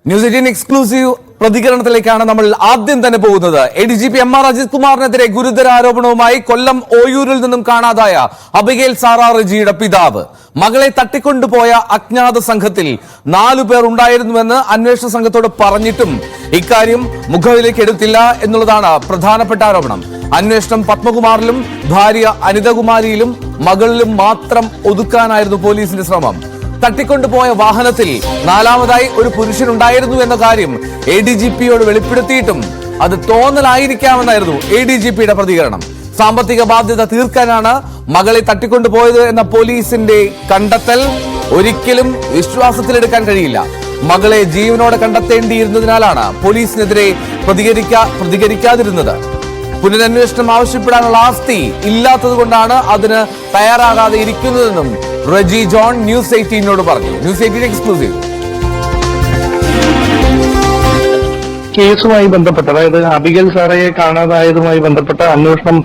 News 18 exclusive പ്രതികരണത്തിലേക്കാണ് നമ്മൾ ആദ്യം തന്നെ പോകുന്നത്. ADGP MR അജിത് കുമാറിനെതിരെ ഗുരുതര ആരോപണവുമായി കൊല്ലം ഓയൂരിൽ നിന്നും കാണാതായ അബിഗേൽ സാറാ റെജിയുടെ പിതാവ്. മകളെ തട്ടിക്കൊണ്ടുപോയ അജ്ഞാത സംഘത്തിൽ 4 പേർ ഉണ്ടായിരുന്നുവെന്ന് അന്വേഷണ സംഘത്തോട് പറഞ്ഞിട്ടും ഇക്കാര്യം മുഖവിലേക്ക് എടുത്തില്ല എന്നുള്ളതാണ് പ്രധാനപ്പെട്ട ആരോപണം. അന്വേഷണം പത്മകുമാറിലും ഭാര്യ അനിതകുമാരിയിലും മകളിലും മാത്രം ഒതുക്കാനായിരുന്നു പോലീസിന്റെ ശ്രമം. തട്ടിക്കൊണ്ടുപോയ വാഹനത്തിൽ 4ാമതായി ഒരു പുരുഷനുണ്ടായിരുന്നു എന്ന കാര്യം ADGPയോട് വെളിപ്പെടുത്തിയിട്ടും അത് തോന്നലായിരിക്കാമെന്നായിരുന്നു ADGPയുടെ പ്രതികരണം. സാമ്പത്തിക ബാധ്യത തീർക്കാനാണ് മകളെ തട്ടിക്കൊണ്ടുപോയത് എന്ന പോലീസിന്റെ കണ്ടെത്തൽ ഒരിക്കലും വിശ്വാസത്തിലെടുക്കാൻ കഴിയില്ല. മകളെ ജീവനോടെ കണ്ടെത്തേണ്ടിയിരുന്നതിനാലാണ് പോലീസിനെതിരെ പ്രതികരിക്കാതിരുന്നത്. പുനരന്വേഷണം ആവശ്യപ്പെടാനുള്ള ആസ്തി ഇല്ലാത്തതുകൊണ്ടാണ് അതിന് തയ്യാറാകാതെ ഇരിക്കുന്നതെന്നും റെജി ജോൺ ന്യൂസ് 18നോട് പറഞ്ഞു. News 18 exclusive. കേസുമായി ബന്ധപ്പെട്ട്, അതായത് അബിഗേൽ സാറയെ കാണാതായതുമായി ബന്ധപ്പെട്ട അന്വേഷണം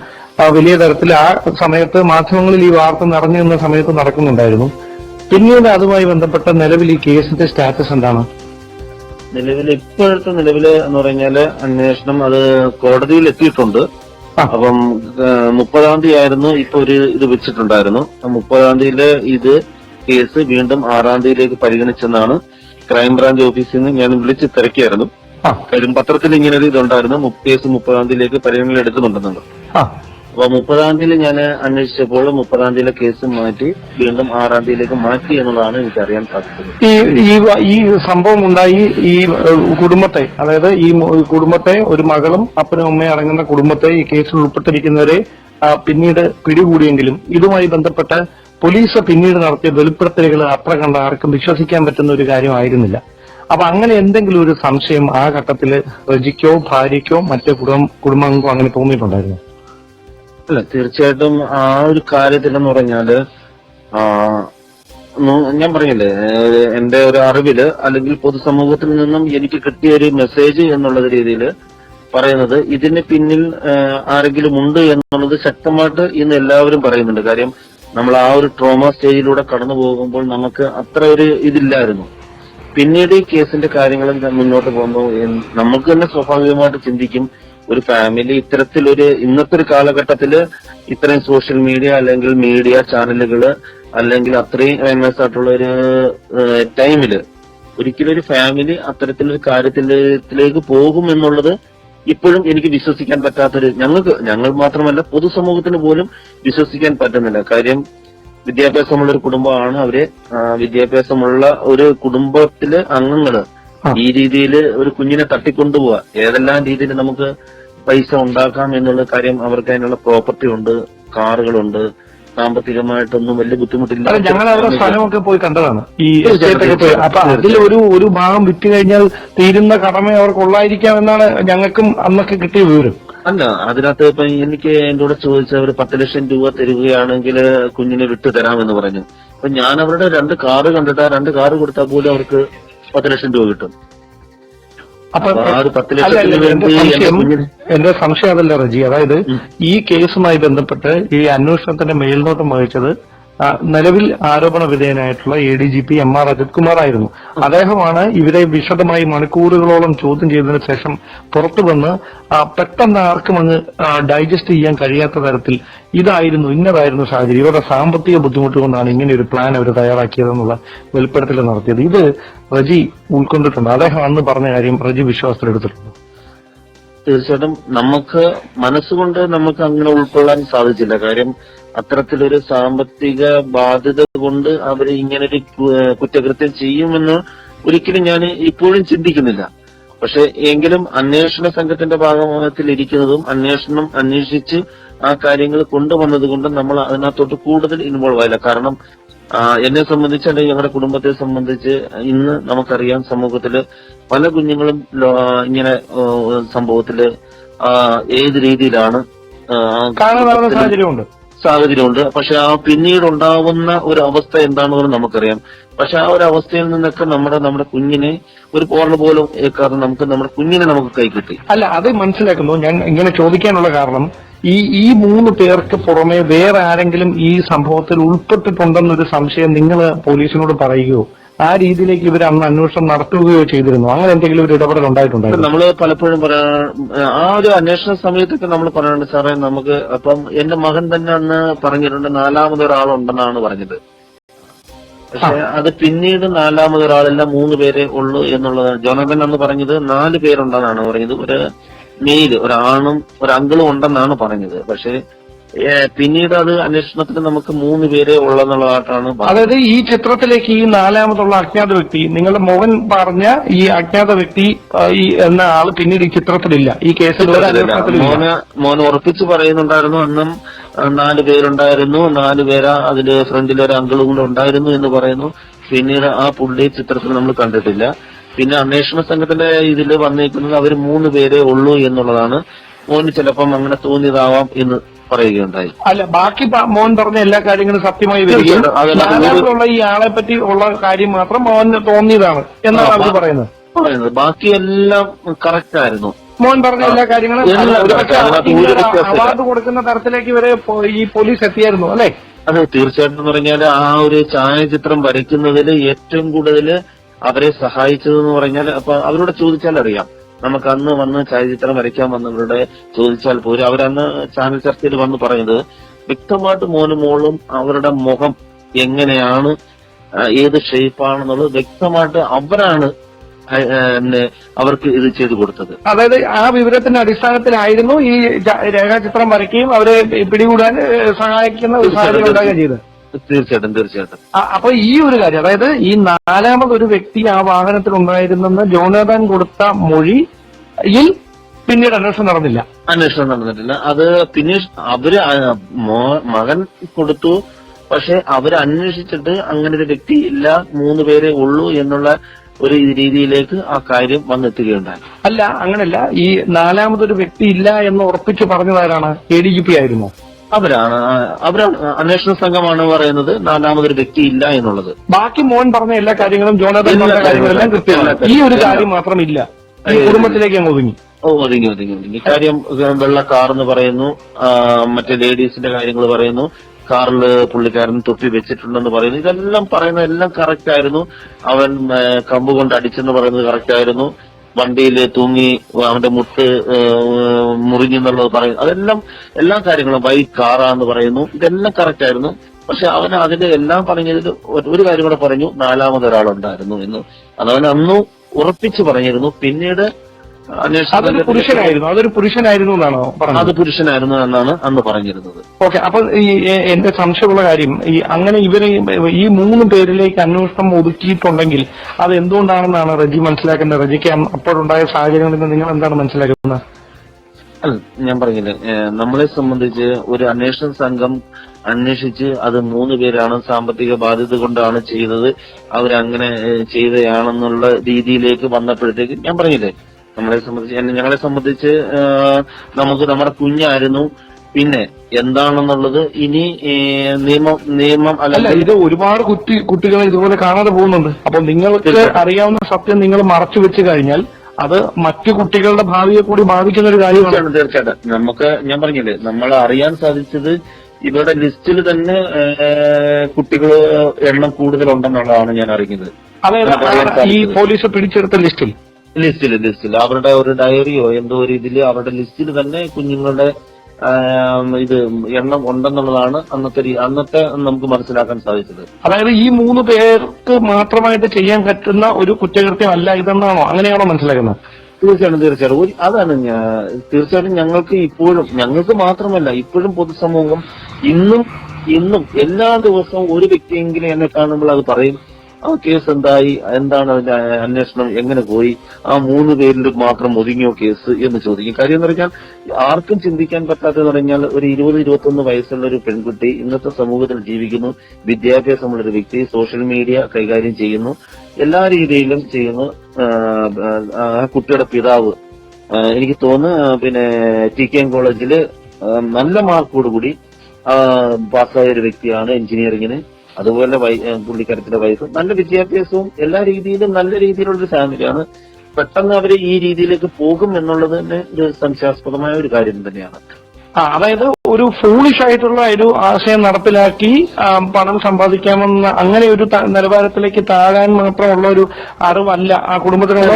വലിയ തരത്തിൽ ആ സമയത്ത് മാധ്യമങ്ങളിൽ ഈ വാർത്ത നിറഞ്ഞു നിന്ന സമയത്ത് നടക്കുന്നുണ്ടായിരുന്നു. പിന്നീട് അതുമായി ബന്ധപ്പെട്ട നിലവിൽ ഈ കേസിന്റെ സ്റ്റാറ്റസ് എന്താണ്? ഇപ്പോഴത്തെ നിലവില് എന്ന് പറഞ്ഞാല് അന്വേഷണം അത് കോടതിയിൽ എത്തിയിട്ടുണ്ട്. അപ്പം 30-ാം തീയതി ആയിരുന്നു ഇപ്പൊ ഒരു ഇത് വെച്ചിട്ടുണ്ടായിരുന്നു. 30-ാം തീയതിയില് ഇത് കേസ് വീണ്ടും 6-ാം തീയതിയിലേക്ക് പരിഗണിച്ചെന്നാണ് ക്രൈംബ്രാഞ്ച് ഓഫീസിൽ നിന്ന് ഞാൻ വിളിച്ച് തിരക്കിയായിരുന്നു. കാര്യം പത്രത്തിൽ ഇങ്ങനെ ഒരു ഇതുണ്ടായിരുന്നു, കേസ് 30-ാം തീയതിയിലേക്ക് പരിഗണന എടുക്കുന്നുണ്ടെന്നുണ്ട്. അപ്പൊ 30-ാം തീയതി ഞാൻ അന്വേഷിച്ചപ്പോൾ 30-ാം തീയതിയിലെ കേസ് മാറ്റി വീണ്ടും 6-ാം തീയതിയിലേക്ക് മാറ്റി എന്നുള്ളതാണ് എനിക്ക് അറിയാൻ സാധിച്ചത്. ഈ സംഭവം ഉണ്ടായി ഈ കുടുംബത്തെ, അതായത് ഈ കുടുംബത്തെ, ഒരു മകളും അപ്പനും അമ്മയും അടങ്ങുന്ന കുടുംബത്തെ ഈ കേസിൽ ഉൾപ്പെട്ടിരിക്കുന്നവരെ പിന്നീട് പിടികൂടിയെങ്കിലും ഇതുമായി ബന്ധപ്പെട്ട് പോലീസ് പിന്നീട് നടത്തിയ വെളിപ്പെടുത്തലുകൾ അത്ര കണ്ട ആർക്കും വിശ്വസിക്കാൻ പറ്റുന്ന ഒരു കാര്യമായിരുന്നില്ല. അപ്പൊ അങ്ങനെ എന്തെങ്കിലും ഒരു സംശയം ആ ഘട്ടത്തില് റെജിക്കോ ഭാര്യയ്ക്കോ മറ്റു കുടുംബാംഗങ്ങൾക്കോ അങ്ങനെ തോന്നിയിട്ടുണ്ടായിരുന്നു? അല്ല, തീർച്ചയായിട്ടും ആ ഒരു കാര്യത്തിലെന്ന് പറഞ്ഞാല് ഞാൻ പറഞ്ഞില്ലേ, എന്റെ ഒരു അറിവില് അല്ലെങ്കിൽ പൊതുസമൂഹത്തിൽ നിന്നും എനിക്ക് കിട്ടിയ ഒരു മെസ്സേജ് എന്നുള്ള രീതിയിൽ പറയുന്നത് ഇതിന് പിന്നിൽ ആരെങ്കിലും ഉണ്ട് എന്നുള്ളത് ശക്തമായിട്ട് ഇന്ന് എല്ലാവരും പറയുന്നുണ്ട്. കാര്യം നമ്മൾ ആ ഒരു ട്രോമ സ്റ്റേജിലൂടെ കടന്നു പോകുമ്പോൾ നമുക്ക് അത്ര ഒരു ഇതില്ലായിരുന്നു. പിന്നീട് ഈ കേസിന്റെ കാര്യങ്ങൾ മുന്നോട്ട് പോകുമ്പോൾ നമുക്ക് തന്നെ സ്വാഭാവികമായിട്ട് ചിന്തിക്കും, ഒരു ഫാമിലി ഇത്തരത്തിലൊരു ഇന്നത്തെ ഒരു കാലഘട്ടത്തില് ഇത്രയും സോഷ്യൽ മീഡിയ അല്ലെങ്കിൽ മീഡിയ ചാനലുകള് അല്ലെങ്കിൽ അത്രയും ഫേമസ് ആയിട്ടുള്ള ഒരു ടൈമില് ഒരിക്കലും ഒരു ഫാമിലി അത്തരത്തിലൊരു കാര്യത്തിലേക്ക് പോകും എന്നുള്ളത് ഇപ്പോഴും എനിക്ക് വിശ്വസിക്കാൻ പറ്റാത്തൊരു, ഞങ്ങൾ മാത്രമല്ല പൊതുസമൂഹത്തിന് പോലും വിശ്വസിക്കാൻ പറ്റുന്നില്ല. കാര്യം വിദ്യാഭ്യാസമുള്ള ഒരു കുടുംബമാണ് അവര്. വിദ്യാഭ്യാസമുള്ള ഒരു കുടുംബത്തിലെ അംഗങ്ങള് ഈ രീതിയിൽ ഒരു കുഞ്ഞിനെ തട്ടിക്കൊണ്ടുപോവാ, ഏതെല്ലാം രീതിയിൽ നമുക്ക് പൈസ ഉണ്ടാക്കാം എന്നുള്ള കാര്യം, അവർക്ക് അതിനുള്ള പ്രോപ്പർട്ടി ഉണ്ട്, കാറുകളുണ്ട്, സാമ്പത്തികമായിട്ടൊന്നും വലിയ ബുദ്ധിമുട്ടില്ല. ഞങ്ങൾ അവരുടെ സ്ഥലമൊക്കെ പോയി കണ്ടതാണ്, ഈ എസ്റ്റേറ്റൊക്കെ പോയി. അപ്പൊ അതിൽ ഒരു ഭാഗം വിറ്റ് കഴിഞ്ഞാൽ തീരുന്ന കടമ അവർക്ക് ഉള്ളായിരിക്കാമെന്നാണ് ഞങ്ങൾക്കും അന്നൊക്കെ കിട്ടിയ വിവരം. അല്ല, അതിനകത്ത് ഇപ്പൊ എനിക്ക് എന്റെ കൂടെ ചോദിച്ചവർ 10 ലക്ഷം രൂപ തരികയാണെങ്കിൽ കുഞ്ഞിനെ വിട്ടു തരാമെന്ന് പറഞ്ഞു. അപ്പൊ ഞാൻ അവരുടെ 2 കാറ് കണ്ടിട്ട് ആ 2 കാറ് കൊടുത്താൽ പോലും അവർക്ക് 10 ലക്ഷം രൂപ കിട്ടും. അപ്പൊ എന്റെ സംശയം അതല്ല റജി, അതായത് ഈ കേസുമായി ബന്ധപ്പെട്ട് ഈ അന്വേഷണത്തിന്റെ മേൽനോട്ടം വഹിച്ചത് നിലവിൽ ആരോപണ വിധേയനായിട്ടുള്ള ADGP MR അജിത് കുമാർ ആയിരുന്നു. അദ്ദേഹമാണ് ഇവരെ വിശദമായി മണിക്കൂറുകളോളം ചോദ്യം ചെയ്തതിനു ശേഷം പുറത്തു വന്ന് പെട്ടെന്ന് ആർക്കും അങ്ങ് ഡൈജസ്റ്റ് ചെയ്യാൻ കഴിയാത്ത തരത്തിൽ ഇന്നതായിരുന്നു സാഹചര്യം, ഇവരുടെ സാമ്പത്തിക ബുദ്ധിമുട്ട് കൊണ്ടാണ് ഇങ്ങനെ ഒരു പ്ലാൻ അവർ തയ്യാറാക്കിയതെന്നുള്ള വെളിപ്പെടുത്തൽ നടത്തിയത്. ഇത് റജി ഉൾക്കൊണ്ടിട്ടുണ്ട്? അദ്ദേഹം അന്ന് പറഞ്ഞ കാര്യം റജി വിശ്വാസത്തിലെടുത്തിട്ടുണ്ട്? തീർച്ചയായിട്ടും നമുക്ക് മനസ്സുകൊണ്ട് നമുക്ക് അങ്ങനെ ഉൾക്കൊള്ളാൻ സാധിച്ചില്ല. കാര്യം അത്തരത്തിലൊരു സാമ്പത്തിക ബാധ്യത കൊണ്ട് അവർ ഇങ്ങനൊരു കുറ്റകൃത്യം ചെയ്യുമെന്ന് ഒരിക്കലും ഞാൻ ഇപ്പോഴും ചിന്തിക്കുന്നില്ല. പക്ഷെ എങ്കിലും അന്വേഷണ സംഘത്തിന്റെ ഭാഗത്തിൽ ഇരിക്കുന്നതും അന്വേഷണം അന്വേഷിച്ച് ആ കാര്യങ്ങൾ കൊണ്ടുവന്നത് കൊണ്ട് നമ്മൾ അതിനകത്തോട്ട് കൂടുതൽ ഇൻവോൾവ് ആയില്ല. കാരണം എന്നെ സംബന്ധിച്ച് അല്ലെങ്കിൽ ഞങ്ങളുടെ കുടുംബത്തെ സംബന്ധിച്ച് ഇന്ന് നമുക്കറിയാം, സമൂഹത്തില് പല കുഞ്ഞുങ്ങളും ഇങ്ങനെ സംഭവത്തില് ഏത് രീതിയിലാണ് സാഹചര്യമുണ്ട്. പക്ഷെ ആ പിന്നീട് ഉണ്ടാവുന്ന ഒരു അവസ്ഥ എന്താണെന്ന് നമുക്കറിയാം. പക്ഷെ ആ ഒരു അവസ്ഥയിൽ നിന്നൊക്കെ നമ്മുടെ കുഞ്ഞിനെ ഒരു പോറൽ പോലും ഏക്കാതെ നമ്മുടെ കുഞ്ഞിനെ നമുക്ക് കൈ കിട്ടി. അല്ല, അത് മനസ്സിലാക്കുന്നു. ഞാൻ ഇങ്ങനെ ചോദിക്കാനുള്ള കാരണം, ഈ 3 പേർക്ക് പുറമെ വേറെ ആരെങ്കിലും ഈ സംഭവത്തിൽ ഉൾപ്പെട്ടിട്ടുണ്ടെന്നൊരു സംശയം നിങ്ങൾ പോലീസിനോട് പറയുകയോ ആ രീതിയിലേക്ക് ഇവർ അന്ന് അന്വേഷണം നടത്തുകയോ ചെയ്തിരുന്നു? അങ്ങനെ എന്തെങ്കിലും ഒരു ഇടപെടൽ ഉണ്ടായിട്ടുണ്ടായിരുന്നു? നമ്മള് പലപ്പോഴും ആ ഒരു അന്വേഷണ സമയത്തൊക്കെ നമ്മൾ പറയാറുണ്ട് സാറേ, നമുക്ക് അപ്പം എന്റെ മകൻ തന്നെ അന്ന് പറഞ്ഞിട്ടുണ്ട് 4ാമതൊരാളുണ്ടെന്നാണ് പറഞ്ഞത്. പക്ഷെ അത് പിന്നീട് 4ാമതൊരാളല്ല 3 പേരെ ഉള്ളൂ എന്നുള്ളതാണ്. ജോണതൻ അന്ന് പറഞ്ഞത് 4 പേരുണ്ടെന്നാണ് പറഞ്ഞത്. ഒരു മെയില്, ഒരാണും ഒരു അങ്കിളും ഉണ്ടെന്നാണ് പറഞ്ഞത്. പക്ഷെ പിന്നീട് അത് അന്വേഷണത്തിൽ നമുക്ക് 3 പേരെ ഉള്ളെന്നുള്ളതായിട്ടാണ്. അതായത് ഈ ചിത്രത്തിലേക്ക് ഈ 4ാമതുള്ള അജ്ഞാത വ്യക്തി, നിങ്ങളുടെ മോഹൻ പറഞ്ഞ ഈ അജ്ഞാത വ്യക്തി ഈ എന്ന ആള് പിന്നീട് ഈ ചിത്രത്തിലില്ല, ഈ കേസിൽ മോന് ഉറപ്പിച്ച് പറയുന്നുണ്ടായിരുന്നു അന്നും 4 പേരുണ്ടായിരുന്നു, 4 പേരാ അതില് ഫ്രണ്ടിലൊരു അങ്കിളും കൂടെ ഉണ്ടായിരുന്നു എന്ന് പറയുന്നു. പിന്നീട് ആ പുള്ളി ചിത്രത്തിൽ നമ്മൾ കണ്ടിട്ടില്ല. പിന്നെ അന്വേഷണ സംഘത്തിന്റെ ഇതിൽ വന്നേക്കുന്നത് അവർ 3 പേരെ ഉള്ളൂ എന്നുള്ളതാണ്. മോന് ചിലപ്പം അങ്ങനെ തോന്നിയതാവാം എന്ന് പറയുകയുണ്ടായി. അല്ല, ബാക്കി മോൻ പറഞ്ഞ എല്ലാ കാര്യങ്ങളും സത്യമായി വരികയും 4ാമതുള്ള ഈ ആളെ പറ്റി ഉള്ള കാര്യം മാത്രം മോന് തോന്നിയതാണ് എന്നാണ് അവർ പറയുന്നത്. ബാക്കിയെല്ലാം കറക്റ്റ് ആയിരുന്നു. മോൻ പറഞ്ഞ എല്ലാ കാര്യങ്ങളും അവാർഡ് കൊടുക്കുന്ന തരത്തിലേക്ക് ഇവരെ ഈ പോലീസ് എത്തിയായിരുന്നു അല്ലെ? അതെ, തീർച്ചയായിട്ടും എന്ന് പറഞ്ഞാൽ ആ ഒരു ഛായാചിത്രം വരയ്ക്കുന്നതിൽ ഏറ്റവും കൂടുതൽ അവരെ സഹായിച്ചതെന്ന് പറഞ്ഞാൽ, അപ്പൊ അവരോട് ചോദിച്ചാൽ അറിയാം. നമുക്ക് അന്ന് വന്ന് ഛായാചിത്രം വരയ്ക്കാൻ വന്നവരുടെ ചോദിച്ചാൽ പോലും അവരന്ന് ചാനൽ ചർച്ചയിൽ വന്ന് പറയുന്നത് വ്യക്തമായിട്ട് മോനും മോളും അവരുടെ മുഖം എങ്ങനെയാണ്, ഏത് ഷേപ്പാണെന്നുള്ളത് വ്യക്തമായിട്ട് അവരാണ് അവർക്ക് ഇത് ചെയ്തു കൊടുത്തത്. അതായത് ആ വിവരത്തിന്റെ അടിസ്ഥാനത്തിലായിരുന്നു ഈ രേഖാചിത്രം വരയ്ക്കുകയും അവരെ പിടികൂടാൻ സഹായിക്കുന്ന ഒരു സാഹചര്യം ഉണ്ടാകുകയും ചെയ്തത്. തീർച്ചയായിട്ടും. അപ്പൊ ഈ ഒരു കാര്യം, അതായത് ഈ 4ാമതൊരു വ്യക്തി ആ വാഹനത്തിൽ ഉണ്ടായിരുന്നെന്ന് ജോണാഥൻ കൊടുത്ത മൊഴിയിൽ പിന്നീട് അന്വേഷണം നടന്നില്ല. അത് പിന്നെ അവര് മകൻ കൊടുത്തു. പക്ഷെ അവര് അന്വേഷിച്ചിട്ട് അങ്ങനെ ഒരു വ്യക്തി ഇല്ല, 3 പേരെ ഉള്ളൂ എന്നുള്ള ഒരു രീതിയിലേക്ക് ആ കാര്യം വന്നെത്തുകയുണ്ടായി. അല്ല, അങ്ങനല്ല. ഈ 4ാമതൊരു വ്യക്തി ഇല്ല എന്ന് ഉറപ്പിച്ചു പറഞ്ഞതാരാണ്? ADGP ആയിരുന്നു? അവരാണ് അന്വേഷണ സംഘമാണ് പറയുന്നത് 4ാമതൊരു വ്യക്തി ഇല്ല എന്നുള്ളത്. ബാക്കി മോൻ പറഞ്ഞ എല്ലാ കാര്യങ്ങളും ജോണാഥൻ പറഞ്ഞ കാര്യങ്ങളെല്ലാം കൃത്യമാണ്. ഈ ഒരു കാര്യം മാത്രമില്ല, ഈ കുടുംബത്തിലേക്ക് അങ്ങ് ഒതുങ്ങി. ഒതുങ്ങി. കാര്യം വെള്ള കാർ എന്ന് പറയുന്നു, മറ്റേ ലേഡീസിന്റെ കാര്യങ്ങൾ പറയുന്നു, കാറിൽ പുള്ളിക്കാരൻ തൊപ്പി വെച്ചിട്ടുണ്ടെന്ന് പറയുന്നു. ഇതെല്ലാം പറയുന്നത് എല്ലാം കറക്റ്റ് ആയിരുന്നു. അവൻ കമ്പ് കൊണ്ട് അടിച്ചെന്ന് പറയുന്നത് കറക്റ്റ് ആയിരുന്നു. വണ്ടിയിൽ തൂങ്ങി അവന്റെ മുട്ട് മുറിഞ്ഞെന്നുള്ളത് പറയുന്നു. അതെല്ലാം എല്ലാ കാര്യങ്ങളും വൈറ്റ് കാറാന്ന് പറയുന്നു. ഇതെല്ലാം കറക്റ്റ് ആയിരുന്നു. പക്ഷെ അവൻ അതിന്റെ എല്ലാം പറഞ്ഞതിൽ ഒരു കാര്യം കൂടെ പറഞ്ഞു, 4ാമതൊരാളുണ്ടായിരുന്നു എന്ന്. അതവൻ അന്ന് ഉറപ്പിച്ച് പറഞ്ഞിരുന്നു. പിന്നീട് അതൊരു പുരുഷനായിരുന്നു എന്നാണോ പറഞ്ഞത്? അത് പുരുഷനായിരുന്നു എന്നാണ് അന്ന് പറഞ്ഞിരുന്നത്. ഓക്കെ. അപ്പൊ എന്റെ സംശയമുള്ള കാര്യം, അങ്ങനെ ഇവരെ ഈ 3 പേരിലേക്ക് അന്വേഷണം ഒതുക്കിയിട്ടുണ്ടെങ്കിൽ അത് എന്തുകൊണ്ടാണെന്നാണ് റജി മനസ്സിലാക്കുന്നത്? റജിക്ക് അപ്പോഴുണ്ടായ സാഹചര്യങ്ങളിൽ നിന്ന് നിങ്ങൾ എന്താണ് മനസ്സിലാക്കുന്നത്? അല്ല, ഞാൻ പറഞ്ഞില്ലേ, നമ്മളെ സംബന്ധിച്ച് ഒരു അന്വേഷണ സംഘം അന്വേഷിച്ച് അത് 3 പേരാണ്, സാമ്പത്തിക ബാധ്യത കൊണ്ടാണ് ചെയ്തത്, അവരങ്ങനെ ചെയ്തതാണെന്നുള്ള രീതിയിലേക്ക് വന്നപ്പോഴത്തേക്ക് ഞാൻ പറഞ്ഞില്ലേ, ഞങ്ങളെ സംബന്ധിച്ച് നമുക്ക് നമ്മുടെ കുഞ്ഞായിരുന്നു. പിന്നെ എന്താണെന്നുള്ളത് ഇനി നിയമം അല്ല, ഇത് ഒരുപാട് കുട്ടികളെ ഇതുപോലെ കാണാതെ പോകുന്നുണ്ട്. അപ്പൊ നിങ്ങൾക്ക് അറിയാവുന്ന സത്യം നിങ്ങൾ മറച്ചു വെച്ച് കഴിഞ്ഞാൽ അത് മറ്റു കുട്ടികളുടെ ഭാവിയെ കൂടി ബാധിക്കുന്ന ഒരു കാര്യമാണ്. തീർച്ചയായിട്ടും. ഞാൻ പറഞ്ഞില്ലേ, നമ്മൾ അറിയാൻ സാധിച്ചത് ഇവരുടെ ലിസ്റ്റിൽ തന്നെ കുട്ടികൾ എണ്ണം കൂടുതലുണ്ടെന്നുള്ളതാണ് ഞാൻ അറിയുന്നത്. അതായത് ഈ പോലീസ് പിടിച്ചെടുത്ത ലിസ്റ്റിൽ അവരുടെ ഒരു ഡയറിയോ എന്തോ ഒരു ഇതില് അവരുടെ ലിസ്റ്റിൽ തന്നെ കുഞ്ഞുങ്ങളുടെ ഇത് എണ്ണം ഉണ്ടെന്നുള്ളതാണ് അന്നത്തെ നമുക്ക് മനസ്സിലാക്കാൻ സാധിച്ചത്. അതായത് ഈ 3 പേർക്ക് മാത്രമായിട്ട് ചെയ്യാൻ പറ്റുന്ന ഒരു കുറ്റകൃത്യം അല്ല ഇതെന്നാണോ? അങ്ങനെയാണോ മനസ്സിലാക്കുന്നത്? തീർച്ചയായിട്ടും. അതാണ് തീർച്ചയായിട്ടും ഞങ്ങൾക്ക് മാത്രമല്ല ഇപ്പോഴും പൊതുസമൂഹം ഇന്നും എല്ലാ ദിവസവും ഒരു വ്യക്തിയെങ്കിലും എന്നെ കാണുമ്പോൾ അത് പറയും, ആ കേസ് എന്തായി, എന്താണ് അതിന്റെ അന്വേഷണം, എങ്ങനെ പോയി, ആ 3 പേരിൽ മാത്രം ഒതുങ്ങിയോ കേസ് എന്ന് ചോദിക്കും. കാര്യം എന്ന് പറഞ്ഞാൽ ആർക്കും ചിന്തിക്കാൻ പറ്റാത്തതെന്ന് പറഞ്ഞാൽ ഒരു 20-21 വയസ്സുള്ള ഒരു പെൺകുട്ടി ഇന്നത്തെ സമൂഹത്തിൽ ജീവിക്കുന്നു, വിദ്യാഭ്യാസമുള്ളൊരു വ്യക്തി, സോഷ്യൽ മീഡിയ കൈകാര്യം ചെയ്യുന്നു, എല്ലാ രീതിയിലും ചെയ്യുന്നു. ആ കുട്ടിയുടെ പിതാവ് എനിക്ക് തോന്നുന്നു പിന്നെ TKM കോളേജില് നല്ല മാർക്കോടുകൂടി പാസ്സായ ഒരു വ്യക്തിയാണ് എഞ്ചിനീയറിംഗിന്. അതുപോലെ പുള്ളിക്കാരത്തിന്റെ വൈഫ് നല്ല വിദ്യാഭ്യാസവും എല്ലാ രീതിയിലും നല്ല രീതിയിലുള്ളൊരു ഫാമിലിയാണ്. പെട്ടെന്ന് അവര് ഈ രീതിയിലേക്ക് പോകും എന്നുള്ളത് തന്നെ ഒരു സംശയാസ്പദമായ ഒരു കാര്യം തന്നെയാണ്. അതായത് ഒരു ഫൂളിഷ് ആയിട്ടുള്ള ഒരു ആശയം നടപ്പിലാക്കി പണം സമ്പാദിക്കാമെന്ന അങ്ങനെ ഒരു നിലവാരത്തിലേക്ക് താഴാൻ മാത്രമുള്ള ഒരു അറിവല്ല ആ കുടുംബത്തിനുള്ള.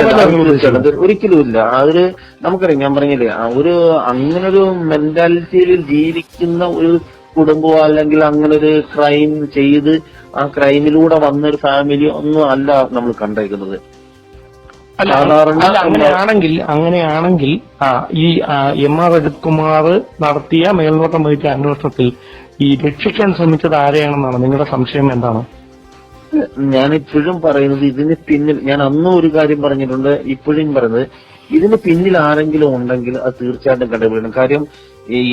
ഒരിക്കലും ഇല്ല. അതൊരു നമുക്കറിയാം, ഞാൻ പറഞ്ഞില്ലേ, ഒരു അങ്ങനൊരു മെന്റാലിറ്റിയിൽ ജീവിക്കുന്ന ഒരു കുടുംബമോ അല്ലെങ്കിൽ അങ്ങനൊരു ക്രൈം ചെയ്ത് ആ ക്രൈമിലൂടെ വന്നൊരു ഫാമിലി ഒന്നും അല്ല നമ്മൾ കണ്ടേക്കുന്നത്. അങ്ങനെയാണെങ്കിൽ ഈ എം.ആർ. അജിത് കുമാർ നടത്തിയ മേൽനോട്ടം വഹിച്ച അന്വേഷണത്തിൽ ഈ രക്ഷിക്കാൻ ശ്രമിച്ചത് ആരെയാണെന്നാണ് നിങ്ങളുടെ സംശയം? എന്താണ്? ഞാനിപ്പോഴും പറയുന്നത് ഇതിന് പിന്നിൽ, ഞാൻ അന്നും ഒരു കാര്യം പറഞ്ഞിട്ടുണ്ട്, ഇപ്പോഴും പറയുന്നത് ഇതിന് പിന്നിൽ ആരെങ്കിലും ഉണ്ടെങ്കിൽ അത് തീർച്ചയായിട്ടും കണ്ടുപിടിക്കണം. കാര്യം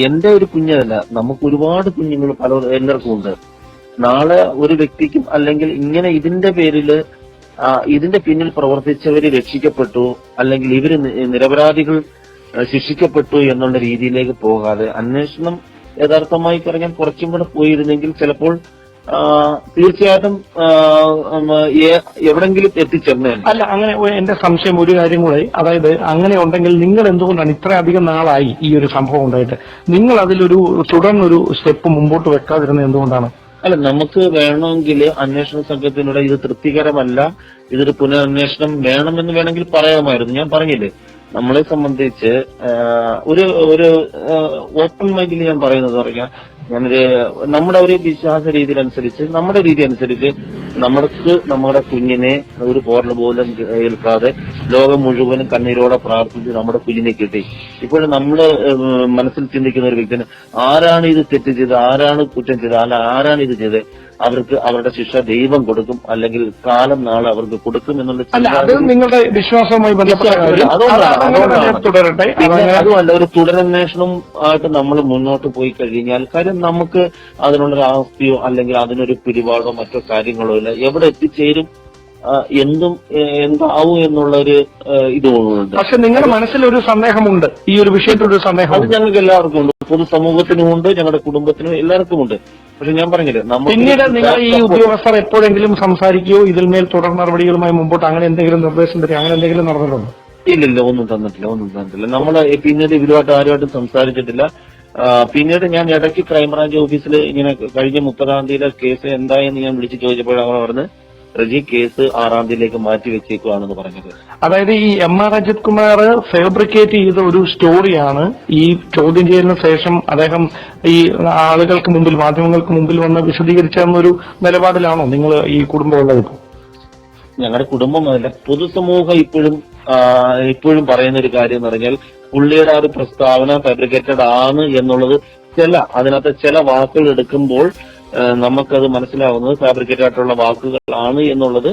എന്റെ ഒരു കുഞ്ഞല്ല, നമുക്ക് ഒരുപാട് കുഞ്ഞുങ്ങൾ എല്ലാവർക്കും ഉണ്ട്. നാളെ ഒരു വ്യക്തിക്കും അല്ലെങ്കിൽ ഇങ്ങനെ ഇതിന്റെ പേരില് ഇതിന്റെ പിന്നിൽ പ്രവർത്തിച്ചവര് രക്ഷിക്കപ്പെട്ടു അല്ലെങ്കിൽ ഇവര് നിരപരാധികൾ ശിക്ഷിക്കപ്പെട്ടു എന്നുള്ള രീതിയിലേക്ക് പോകാതെ അന്വേഷണം യഥാർത്ഥമായി പറഞ്ഞാൽ കുറച്ചും കൂടെ പോയിരുന്നെങ്കിൽ ചിലപ്പോൾ തീർച്ചയായിട്ടും എവിടെങ്കിലും എത്തിച്ചേർന്നേ. അല്ല, അങ്ങനെ എന്റെ സംശയം ഒരു കാര്യം കൂടെ, അതായത് അങ്ങനെ ഉണ്ടെങ്കിൽ നിങ്ങൾ എന്തുകൊണ്ടാണ് ഇത്രയധികം നാളായി ഈ ഒരു സംഭവം ഉണ്ടായിട്ട് നിങ്ങൾ അതിലൊരു തുടർന്നൊരു സ്റ്റെപ്പ് മുമ്പോട്ട് വെക്കാതിരുന്നത് എന്തുകൊണ്ടാണ്? അല്ല, നമുക്ക് വേണമെങ്കിൽ അന്വേഷണ സംഘത്തിനോട് ഇത് തൃപ്തികരമല്ല, ഇതൊരു പുനരന്വേഷണം വേണമെന്ന് വേണമെങ്കിൽ പറയാമായിരുന്നു. ഞാൻ പറഞ്ഞില്ലേ, നമ്മളെ സംബന്ധിച്ച് ഒരു ഓപ്പൺ മൈൻഡിൽ ഞാൻ പറയുന്നത് പറയാം, നമ്മുടെ ഒരു വിശ്വാസ രീതി അനുസരിച്ച്, നമ്മുടെ രീതി അനുസരിച്ച് നമ്മുടെ കുഞ്ഞിനെ ഒരു പോറൽ പോലും ഏൽക്കാതെ ലോകം മുഴുവനും കണ്ണീരോടെ പ്രാർത്ഥിച്ച് നമ്മുടെ കുഞ്ഞിനെ കിട്ടി. ഇപ്പോഴും നമ്മള് മനസ്സിൽ ചിന്തിക്കുന്ന ഒരു വ്യക്തിന് ആരാണ് ഇത് തെറ്റ് ചെയ്ത്, ആരാണ് കുറ്റം ചെയ്ത്, അല്ല ആരാണ് ഇത് ചെയ്ത്, അവർക്ക് അവരുടെ ശിക്ഷ ദൈവം കൊടുക്കും അല്ലെങ്കിൽ കാലം നാളെ അവർക്ക് കൊടുക്കും എന്നുള്ള നിങ്ങളുടെ വിശ്വാസവുമായി തുടരട്ടെ. അതുമല്ല, ഒരു തുടരന്വേഷണം ആയിട്ട് നമ്മൾ മുന്നോട്ട് പോയി കഴിഞ്ഞാൽ, കാര്യം നമുക്ക് അതിനുള്ളൊരു ആസ്തിയോ അല്ലെങ്കിൽ അതിനൊരു പിടിപാടോ മറ്റോ കാര്യങ്ങളോ ഇല്ല. എവിടെ എത്തിച്ചേരും, എന്താവും എന്നുള്ളൊരു ഇത് തോന്നുന്നുണ്ട്. പക്ഷെ നിങ്ങളുടെ മനസ്സിലൊരു സന്ദേഹമുണ്ട്, ഈ ഒരു വിഷയത്തിലൊരു സന്ദേഹം. അത് ഞങ്ങൾക്ക് എല്ലാവർക്കും ഉണ്ട്, പൊതുസമൂഹത്തിനും ഉണ്ട്, ഞങ്ങളുടെ കുടുംബത്തിനും എല്ലാവർക്കും ഉണ്ട്. പക്ഷെ ഞാൻ പറഞ്ഞില്ലേ, പിന്നീട് നിങ്ങൾ ഈ ഉദ്യോഗസ്ഥർ എപ്പോഴെങ്കിലും സംസാരിക്കുകയോ ഇതിന്മേൽ തുടർ നടപടികളുമായി മുമ്പോട്ട് അങ്ങനെ എന്തെങ്കിലും നിർദ്ദേശം തരിക, അങ്ങനെ എന്തെങ്കിലും നടന്നിട്ടുണ്ടോ? ഇല്ലില്ല, ഒന്നും തന്നിട്ടില്ല. നമ്മള് പിന്നീട് ഇവരുമായിട്ട് ആരുമായിട്ടും സംസാരിച്ചിട്ടില്ല. പിന്നീട് ഞാൻ ഇടയ്ക്ക് ക്രൈംബ്രാഞ്ച് ഓഫീസിൽ ഇങ്ങനെ കഴിഞ്ഞ 30-ാം തീയതിയിലെ കേസ് എന്തായെന്ന് ഞാൻ വിളിച്ചു ചോദിച്ചപ്പോഴാണ് പറഞ്ഞ് റജി കേസ് 6-ാം തീയതിയിലേക്ക് മാറ്റി വെച്ചേക്കുവാണെന്ന് പറഞ്ഞത്. അതായത് ഈ എം.ആർ. അജിത് കുമാർ ഫാബ്രിക്കേറ്റ് ചെയ്ത ഒരു സ്റ്റോറിയാണ് ഈ ചോദ്യം ചെയ്യലിന് ശേഷം അദ്ദേഹം ഈ ആളുകൾക്ക് മുമ്പിൽ, മാധ്യമങ്ങൾക്ക് മുമ്പിൽ വന്ന് വിശദീകരിച്ചെന്നൊരു നിലപാടിലാണോ നിങ്ങൾ ഈ കുടുംബം ഉള്ളത്? ഞങ്ങളുടെ കുടുംബമല്ല, പൊതുസമൂഹം ഇപ്പോഴും പറയുന്ന ഒരു കാര്യം എന്ന് പറഞ്ഞാൽ പുള്ളിയുടെ ആ ഒരു പ്രസ്താവന ഫാബ്രിക്കേറ്റഡ് ആണ് എന്നുള്ളത് അതിനകത്ത് ചില വാക്കുകൾ എടുക്കുമ്പോൾ നമുക്കത് മനസ്സിലാവുന്നത് ഫാബ്രിക്കേറ്റഡ് ആയിട്ടുള്ള വാക്കുകളാണ് എന്നുള്ളത്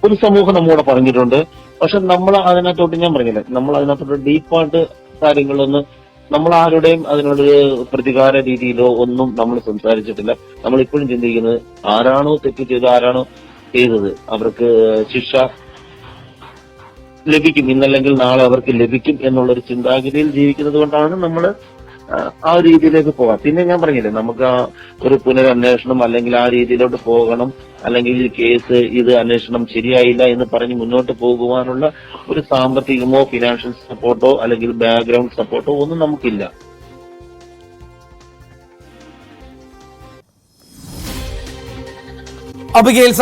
പൊതുസമൂഹം നമ്മോട് പറഞ്ഞിട്ടുണ്ട്. പക്ഷെ നമ്മൾ അതിനകത്തോട്ട്, ഞാൻ പറഞ്ഞില്ല, നമ്മൾ അതിനകത്തോട്ട് ഡീപ്പായിട്ട് കാര്യങ്ങളൊന്ന് നമ്മൾ ആരുടെയും അതിനോടൊരു പ്രതികാര രീതിയിലോ ഒന്നും നമ്മൾ സംസാരിച്ചിട്ടില്ല. നമ്മളിപ്പോഴും ചിന്തിക്കുന്നത് ആരാണോ തെറ്റ് ചെയ്തത്, ആരാണോ ചെയ്തത്, അവർക്ക് ശിക്ഷ ലഭിക്കും, ഇന്നല്ലെങ്കിൽ നാളെ അവർക്ക് ലഭിക്കും എന്നുള്ളൊരു ചിന്താഗതിയിൽ ജീവിക്കുന്നത് കൊണ്ടാണ് നമ്മൾ ആ രീതിയിലേക്ക് പോകാം. പിന്നെ ഞാൻ പറഞ്ഞില്ലേ, നമുക്ക് ആ ഒരു പുനരന്വേഷണം അല്ലെങ്കിൽ ആ രീതിയിലോട്ട് പോകണം, അല്ലെങ്കിൽ കേസ് ഇത് അന്വേഷണം ശരിയായില്ല എന്ന് പറഞ്ഞ് മുന്നോട്ട് പോകുവാനുള്ള ഒരു സാമ്പത്തികമോ ഫിനാൻഷ്യൽ സപ്പോർട്ടോ അല്ലെങ്കിൽ ബാക്ക്ഗ്രൗണ്ട് സപ്പോർട്ടോ ഒന്നും നമുക്കില്ല. അബിഗെയിൽ